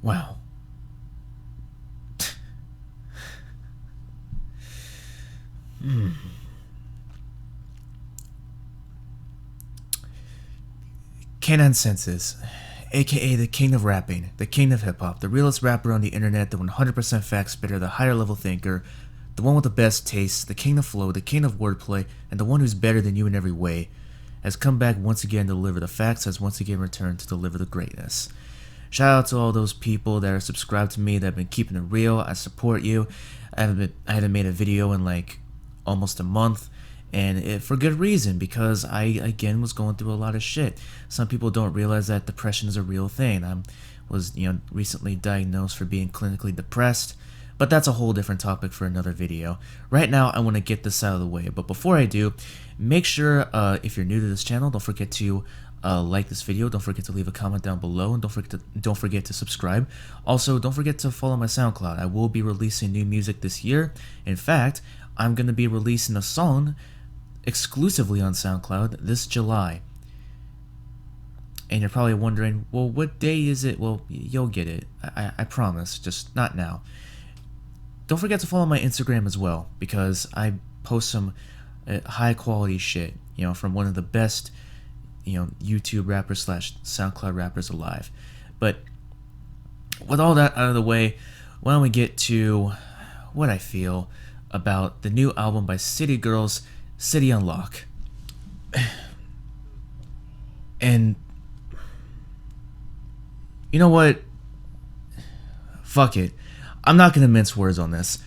Wow. K9 Senses, aka the king of rapping, the king of hip hop, the realest rapper on the internet, the 100% fact spitter, the higher level thinker, the one with the best taste, the king of flow, the king of wordplay, and the one who's better than you in every way, has come back once again to deliver the facts, has once again returned to deliver the greatness. Shout out to all those people that are subscribed to me, that have been keeping it real. I support you. I haven't made a video in like almost a month, and for good reason, because I again was going through a lot of shit. Some people don't realize that depression is a real thing. I was recently diagnosed for being clinically depressed, but that's a whole different topic for another video. Right now, I want to get this out of the way, but before I do, make sure if you're new to this channel, don't forget to like this video, don't forget to leave a comment down below, and don't forget to subscribe. Also, don't forget to follow my SoundCloud. I will be releasing new music this year. In fact, I'm going to be releasing a song exclusively on SoundCloud this July. And you're probably wondering, well, what day is it? Well, you'll get it. I promise, just not now. Don't forget to follow my Instagram as well, because I post some high quality shit, from one of the best YouTube rappers / SoundCloud rappers alive. But with all that out of the way, why don't we get to what I feel about the new album by City Girls, City on Lock. And you know what? Fuck it. I'm not gonna mince words on this.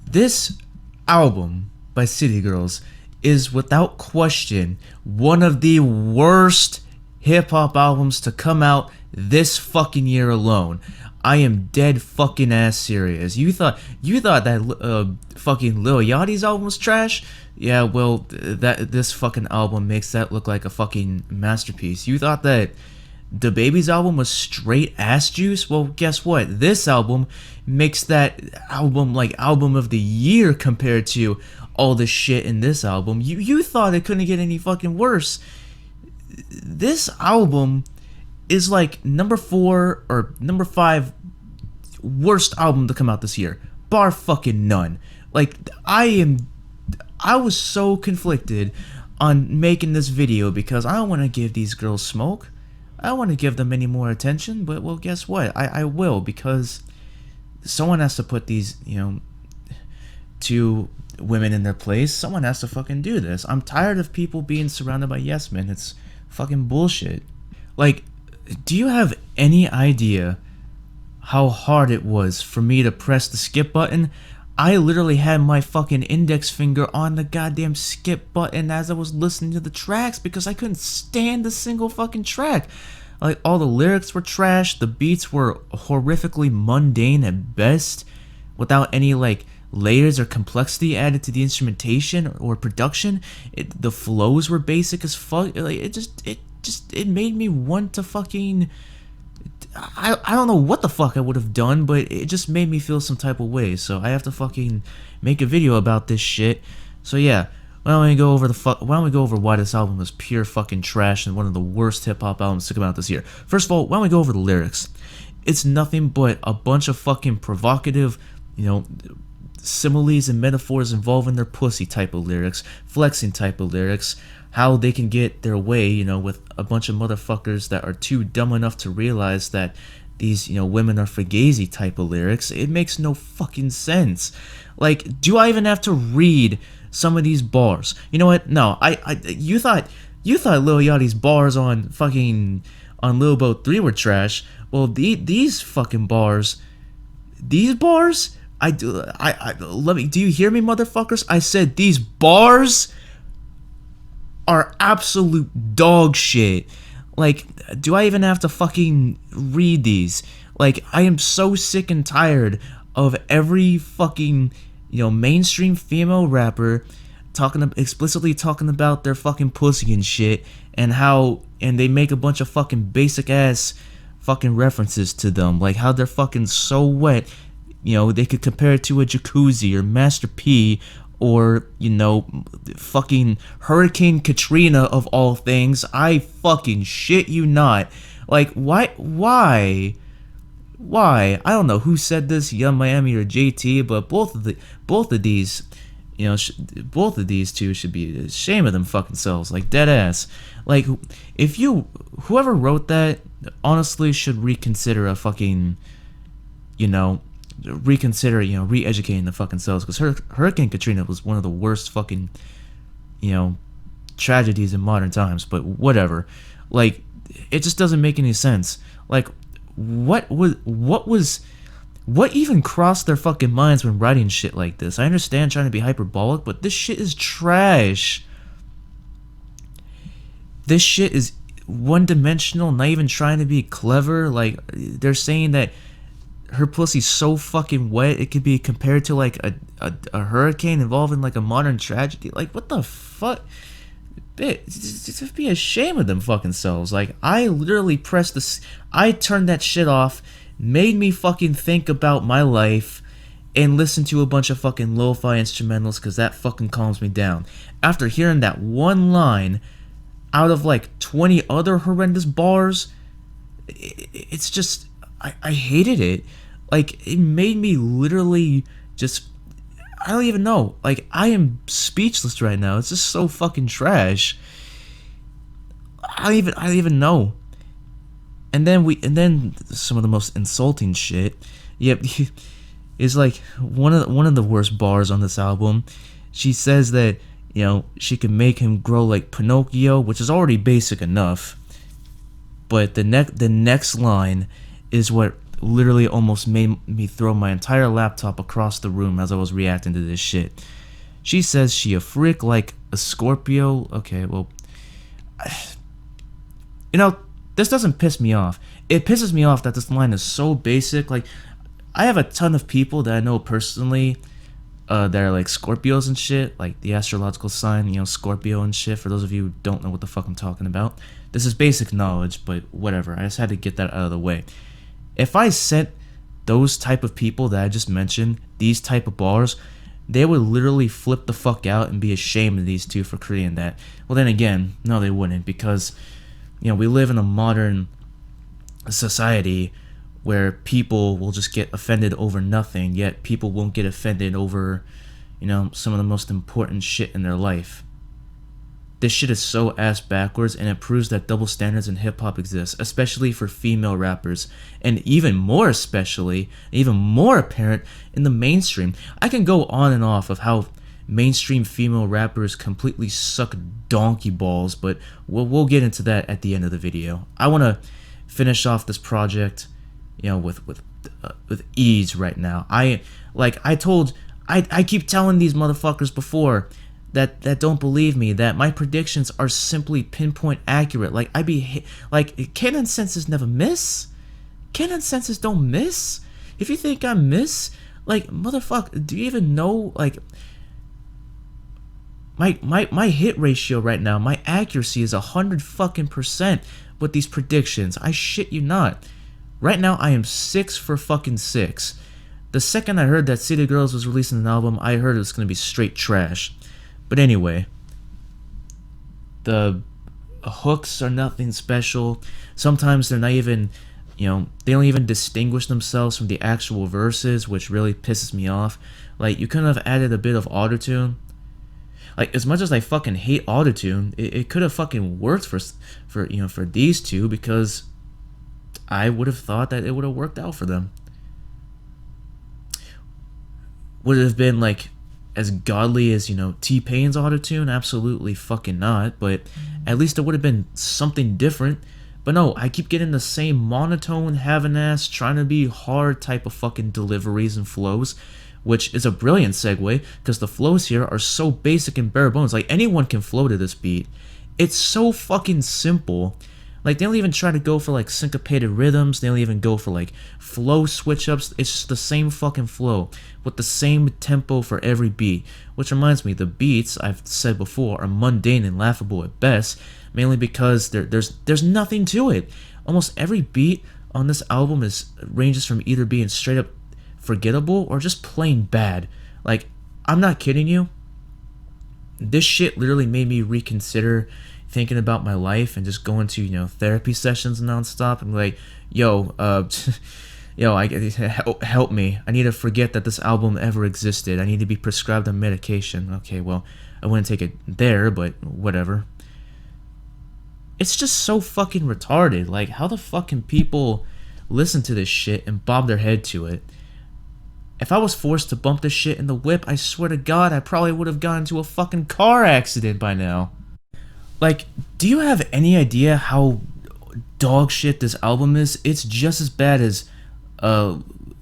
This album by City Girls is without question one of the worst hip-hop albums to come out this fucking year alone. I am dead fucking ass serious. You thought that fucking Lil Yachty's album was trash? Yeah, well, this fucking album makes that look like a fucking masterpiece. You thought that the Baby's album was straight ass juice? Well, guess what? This album makes that album like album of the year compared to all the shit in this album. You thought it couldn't get any fucking worse. This album is like number 4 or number 5 worst album to come out this year, bar fucking none. Like, I was so conflicted on making this video because I don't want to give these girls smoke. I don't want to give them any more attention, but well, guess what? I will, because someone has to put these, two women in their place. Someone has to fucking do this. I'm tired of people being surrounded by yes men. It's fucking bullshit. Like, do you have any idea how hard it was for me to press the skip button? I literally had my fucking index finger on the goddamn skip button as I was listening to the tracks because I couldn't stand a single fucking track. Like, all the lyrics were trash, the beats were horrifically mundane at best, without any, like, layers or complexity added to the instrumentation or production. The flows were basic as fuck. Like, it made me want to fucking... I don't know what the fuck I would have done, but it just made me feel some type of way. So I have to fucking make a video about this shit. So yeah, why don't we go over why this album is pure fucking trash and one of the worst hip hop albums to come out this year. First of all, why don't we go over the lyrics? It's nothing but a bunch of fucking provocative, similes and metaphors involving their pussy type of lyrics, flexing type of lyrics, how they can get their way, with a bunch of motherfuckers that are too dumb enough to realize that these, women are fugazi type of lyrics. It makes no fucking sense. Like, do I even have to read some of these bars? You know what? No, you thought Lil Yachty's bars on Lil Boat 3 were trash. Well, these fucking bars, do you hear me, motherfuckers? I said these bars are absolute dog shit. Like, do I even have to fucking read these? Like, I am so sick and tired of every fucking, mainstream female rapper explicitly talking about their fucking pussy and shit, and they make a bunch of fucking basic ass fucking references to them, like how they're fucking so wet, they could compare it to a jacuzzi or Master P, or, fucking Hurricane Katrina of all things. I fucking shit you not. Like, why Why? I don't know who said this, Young Miami or JT, but both of these, both of these two should be ashamed of them fucking selves, like dead ass. Like, if you, whoever wrote that, honestly should reconsider a fucking, you know, reconsider, re-educating the fucking selves, because Hurricane Katrina was one of the worst fucking, tragedies in modern times. But whatever, like, it just doesn't make any sense. Like, what even crossed their fucking minds when writing shit like this? I understand trying to be hyperbolic, but this shit is trash. This shit is one-dimensional, not even trying to be clever. Like, they're saying that her pussy's so fucking wet it could be compared to like a hurricane involving like a modern tragedy. Like, what the fuck? Just be ashamed of them fucking selves. Like, I literally pressed this, I turned that shit off, made me fucking think about my life, and listen to a bunch of fucking lo-fi instrumentals, because that fucking calms me down. After hearing that one line out of like 20 other horrendous bars, it's just, I hated it. Like, it made me literally just, I don't even know. Like, I am speechless right now. It's just so fucking trash. I don't even know. And then some of the most insulting shit. Yep, is like one of the worst bars on this album. She says that, she can make him grow like Pinocchio, which is already basic enough. But the next line is what literally almost made me throw my entire laptop across the room as I was reacting to this shit. She says she a freak like a Scorpio. Okay, well, this doesn't piss me off. It pisses me off that this line is so basic. Like, I have a ton of people that I know personally that are like Scorpios and shit, like the astrological sign, Scorpio and shit. For those of you who don't know what the fuck I'm talking about, this is basic knowledge, but whatever. I just had to get that out of the way. If I sent those type of people that I just mentioned these type of bars, they would literally flip the fuck out and be ashamed of these two for creating that. Well, then again, no, they wouldn't, because we live in a modern society where people will just get offended over nothing, yet people won't get offended over, some of the most important shit in their life. This shit is so ass backwards, and it proves that double standards in hip-hop exist, especially for female rappers, and even more apparent in the mainstream. I can go on and off of how mainstream female rappers completely suck donkey balls, but we'll get into that at the end of the video. I want to finish off this project, with ease right now. I keep telling these motherfuckers before that don't believe me that my predictions are simply pinpoint accurate. Like, canon senses never miss. Canon senses don't miss. If you think I miss, like, motherfucker, do you even know, like, my hit ratio right now, my accuracy is 100% with these predictions. I shit you not. Right now, I am 6 for fucking 6. The second I heard that City Girls was releasing an album, I heard it was gonna be straight trash. But anyway, the hooks are nothing special. Sometimes they're not even, they don't even distinguish themselves from the actual verses, which really pisses me off. Like, you couldn't have added a bit of autotune. Like, as much as I fucking hate autotune, it could have fucking worked for these two, because I would have thought that it would have worked out for them. Would it have been like as godly as, T-Pain's autotune? Absolutely fucking not, but at least it would have been something different. But no, I keep getting the same monotone, having-ass, trying to be hard type of fucking deliveries and flows, which is a brilliant segue, because the flows here are so basic and bare bones. Like, anyone can flow to this beat. It's so fucking simple. Like, they don't even try to go for, like, syncopated rhythms. They don't even go for, like, flow switch-ups. It's just the same fucking flow with the same tempo for every beat. Which reminds me, the beats, I've said before, are mundane and laughable at best, mainly because there's nothing to it. Almost every beat on this album ranges from either being straight-up forgettable or just plain bad. Like, I'm not kidding you. This shit literally made me reconsider thinking about my life and just going to, therapy sessions nonstop and like, yo, Yo, help me. I need to forget that this album ever existed. I need to be prescribed a medication. Okay, well, I wouldn't take it there, but whatever. It's just so fucking retarded. Like, how the fuck can people listen to this shit and bob their head to it? If I was forced to bump this shit in the whip, I swear to God, I probably would have gotten into a fucking car accident by now. Like, do you have any idea how dog shit this album is? It's just as bad as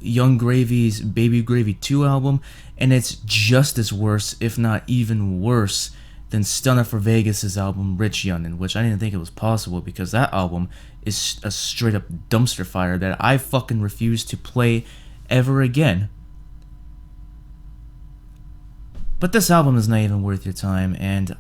Young Gravy's Baby Gravy 2 album, and it's just as worse, if not even worse, than Stunner for Vegas' album Rich Youngin', which I didn't think it was possible because that album is a straight up dumpster fire that I fucking refuse to play ever again. But this album is not even worth your time, and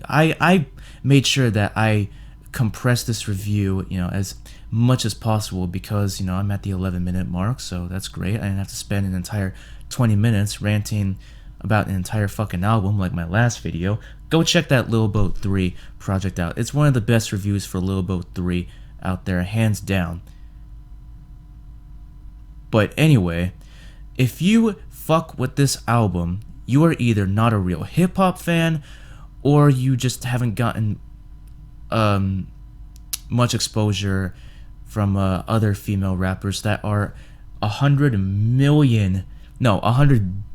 I made sure that I compressed this review, as much as possible because, I'm at the 11-minute mark, so that's great. I didn't have to spend an entire 20 minutes ranting about an entire fucking album like my last video. Go check that Lil Boat 3 project out. It's one of the best reviews for Lil Boat 3 out there, hands down. But anyway, if you fuck with this album, you are either not a real hip-hop fan, or you just haven't gotten much exposure from other female rappers that are 100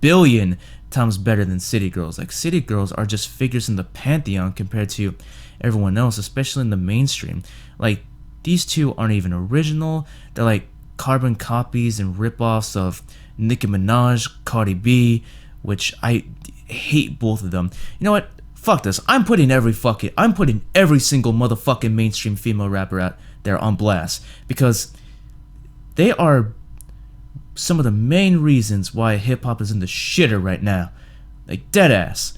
billion times better than City Girls. Like, City Girls are just figures in the pantheon compared to everyone else, especially in the mainstream. Like, these two aren't even original. They're like carbon copies and ripoffs of Nicki Minaj, Cardi B, which I hate both of them. You know what? Fuck this. I'm putting every single motherfucking mainstream female rapper out there on blast because they are some of the main reasons why hip-hop is in the shitter right now. Like, deadass.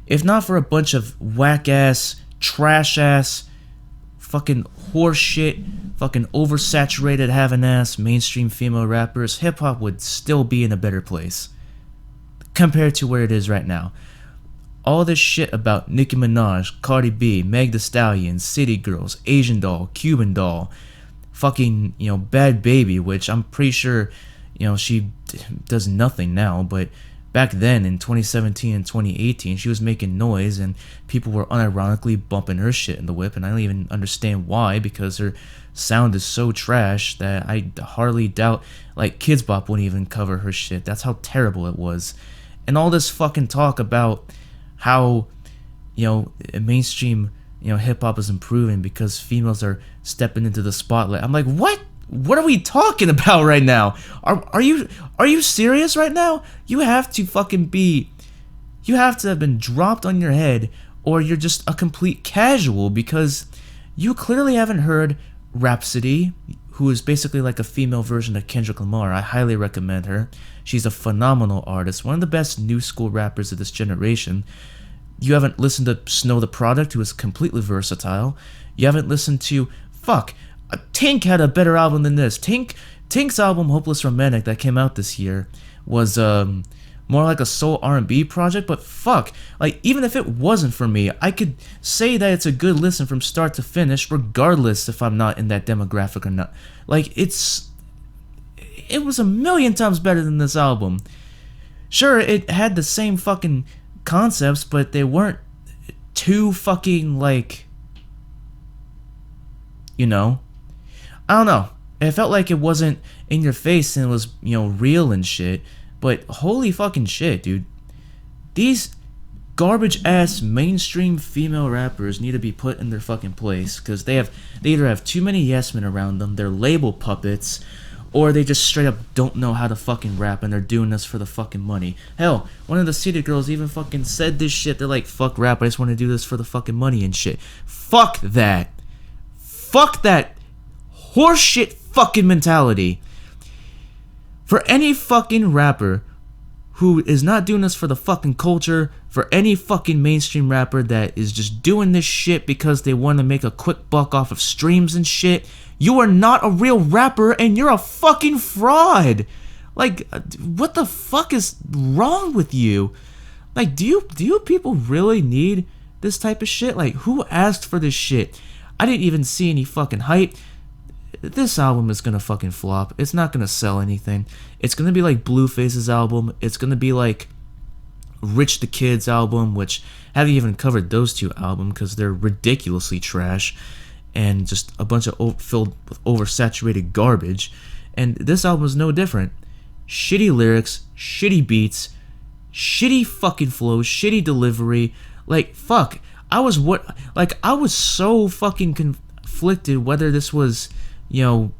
If not for a bunch of whack-ass, trash-ass, fucking horseshit, fucking oversaturated, having-ass mainstream female rappers, hip-hop would still be in a better place compared to where it is right now. All this shit about Nicki Minaj, Cardi B, Meg Thee Stallion, City Girls, Asian Doll, Cuban Doll, fucking, Bad Baby, which I'm pretty sure, she does nothing now, but back then in 2017 and 2018, she was making noise and people were unironically bumping her shit in the whip, and I don't even understand why, because her sound is so trash that I hardly doubt, like, Kidz Bop wouldn't even cover her shit. That's how terrible it was. And all this fucking talk about how, mainstream, hip-hop is improving because females are stepping into the spotlight. I'm like, what? What are we talking about right now? Are you serious right now? You have to have been dropped on your head, or you're just a complete casual, because you clearly haven't heard Rhapsody, who is basically like a female version of Kendrick Lamar. I highly recommend her. She's a phenomenal artist, one of the best new school rappers of this generation. You haven't listened to Snow the Product, who is completely versatile. You haven't listened to, Tink had a better album than this. Tink's album, Hopeless Romantic, that came out this year, was more like a soul R&B project, but even if it wasn't for me, I could say that it's a good listen from start to finish, regardless if I'm not in that demographic or not. Like, it was a million times better than this album. Sure, it had the same fucking concepts, but they weren't too fucking, I don't know. It felt like it wasn't in your face and it was, real and shit. But holy fucking shit, dude. These garbage ass mainstream female rappers need to be put in their fucking place, because they either have too many yes men around them, they're label puppets, or they just straight up don't know how to fucking rap and they're doing this for the fucking money. Hell, one of the City Girls even fucking said this shit. They're like, fuck rap, I just want to do this for the fucking money and shit. Fuck that. Fuck that horseshit fucking mentality. For any fucking rapper who is not doing this for the fucking culture, for any fucking mainstream rapper that is just doing this shit because they want to make a quick buck off of streams and shit, you are not a real rapper and you're a fucking fraud. Like, what the fuck is wrong with you? Like, do you people really need this type of shit? Like, who asked for this shit? I didn't even see any fucking hype. this album is gonna fucking flop. It's not gonna sell anything. It's gonna be like Blueface's album. It's gonna be like Rich the Kid's album, which I haven't even covered those two albums because they're ridiculously trash and just a bunch of filled with oversaturated garbage. And this album is no different. Shitty lyrics, shitty beats, shitty fucking flows, shitty delivery. Like, fuck. I was so fucking conflicted whether this was, you know,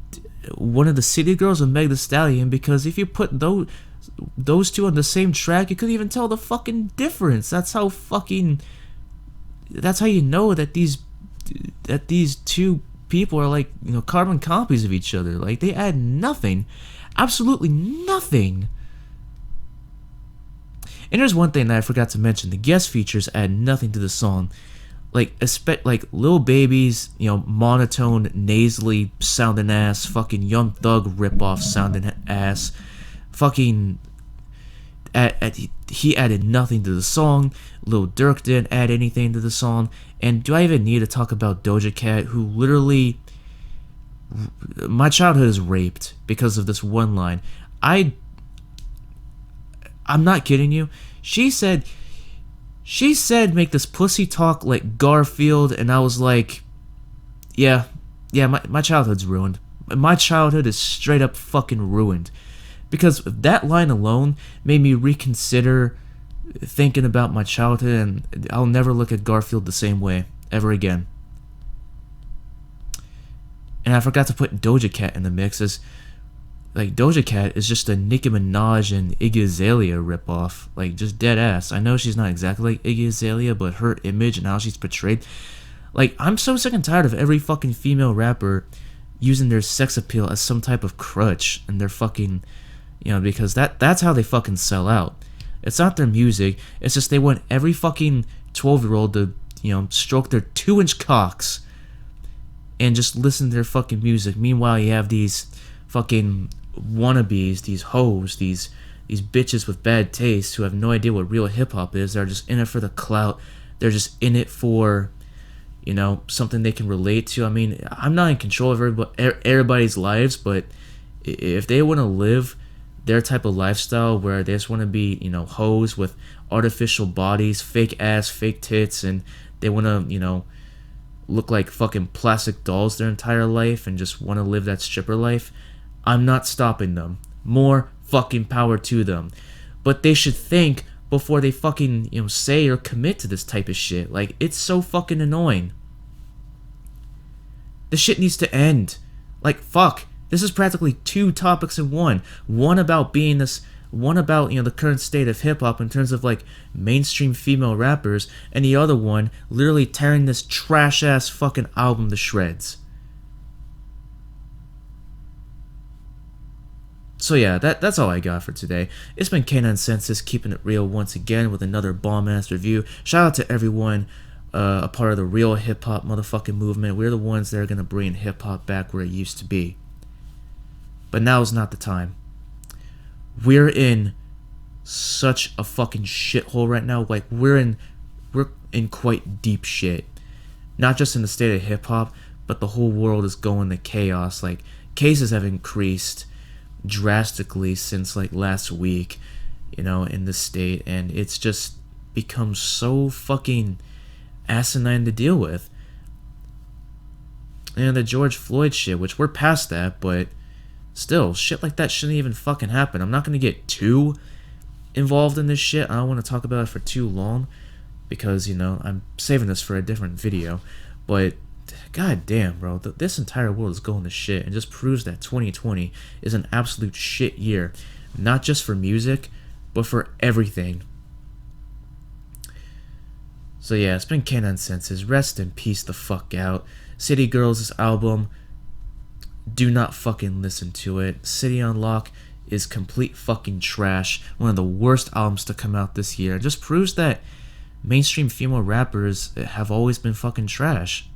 one of the City Girls or Meg Thee Stallion, because if you put those two on the same track, you couldn't even tell the fucking difference. That's how you know that these two people are like, you know, carbon copies of each other. Like, they add nothing, absolutely nothing. And there's one thing that I forgot to mention: the guest features add nothing to the song. Like Lil Baby's, you know, monotone, nasally sounding ass, fucking Young Thug ripoff sounding ass, fucking. He added nothing to the song. Lil Durk didn't add anything to the song. And do I even need to talk about Doja Cat, who literally, my childhood is raped because of this one line. I'm not kidding you. She said make this pussy talk like Garfield, and I was like, yeah, my childhood's ruined. My childhood is straight up fucking ruined. Because that line alone made me reconsider thinking about my childhood, and I'll never look at Garfield the same way ever again. And I forgot to put Doja Cat in the mix, as like Doja Cat is just a Nicki Minaj and Iggy Azalea ripoff, like just dead ass. I know she's not exactly like Iggy Azalea, but her image and how she's portrayed, like, I'm so sick and tired of every fucking female rapper using their sex appeal as some type of crutch, and their fucking, you know, because that's how they fucking sell out. It's not their music, it's just they want every fucking 12-year-old to, you know, stroke their 2-inch cocks and just listen to their fucking music. Meanwhile, you have these fucking wannabes, these hoes, these bitches with bad taste who have no idea what real hip-hop is. They're just in it for the clout. They're just in it for, you know, something they can relate to. I mean, I'm not in control of everybody's lives, but if they want to live their type of lifestyle where they just want to be, you know, hoes with artificial bodies, fake ass, fake tits, and they want to, you know, look like fucking plastic dolls their entire life and just want to live that stripper life, I'm not stopping them. More fucking power to them. But they should think before they fucking, you know, say or commit to this type of shit. Like, it's so fucking annoying. This shit needs to end. Like, fuck. This is practically two topics in one. One about you know, the current state of hip-hop in terms of, like, mainstream female rappers, and the other one literally tearing this trash-ass fucking album to shreds. So yeah, that's all I got for today. It's been K9 Census, keeping it real once again with another bomb-ass review. Shout out to everyone a part of the real hip-hop motherfucking movement. We're the ones that are gonna bring hip-hop back where it used to be. But now is not the time. We're in such a fucking shithole right now. Like, we're in quite deep shit. Not just in the state of hip hop, but the whole world is going to chaos. Like, cases have increased drastically since like last week, you know, in the state, and it's just become so fucking asinine to deal with. And the George Floyd shit, which we're past that, but still, shit like that shouldn't even fucking happen. I'm not gonna get too involved in this shit. I don't want to talk about it for too long because, you know, I'm saving this for a different video. But god damn, bro, this entire world is going to shit, and just proves that 2020 is an absolute shit year, not just for music, but for everything. So yeah, it's been K9 Census. Rest in peace the fuck out. City Girls' album, do not fucking listen to it. City on Lock is complete fucking trash. One of the worst albums to come out this year. It just proves that mainstream female rappers have always been fucking trash.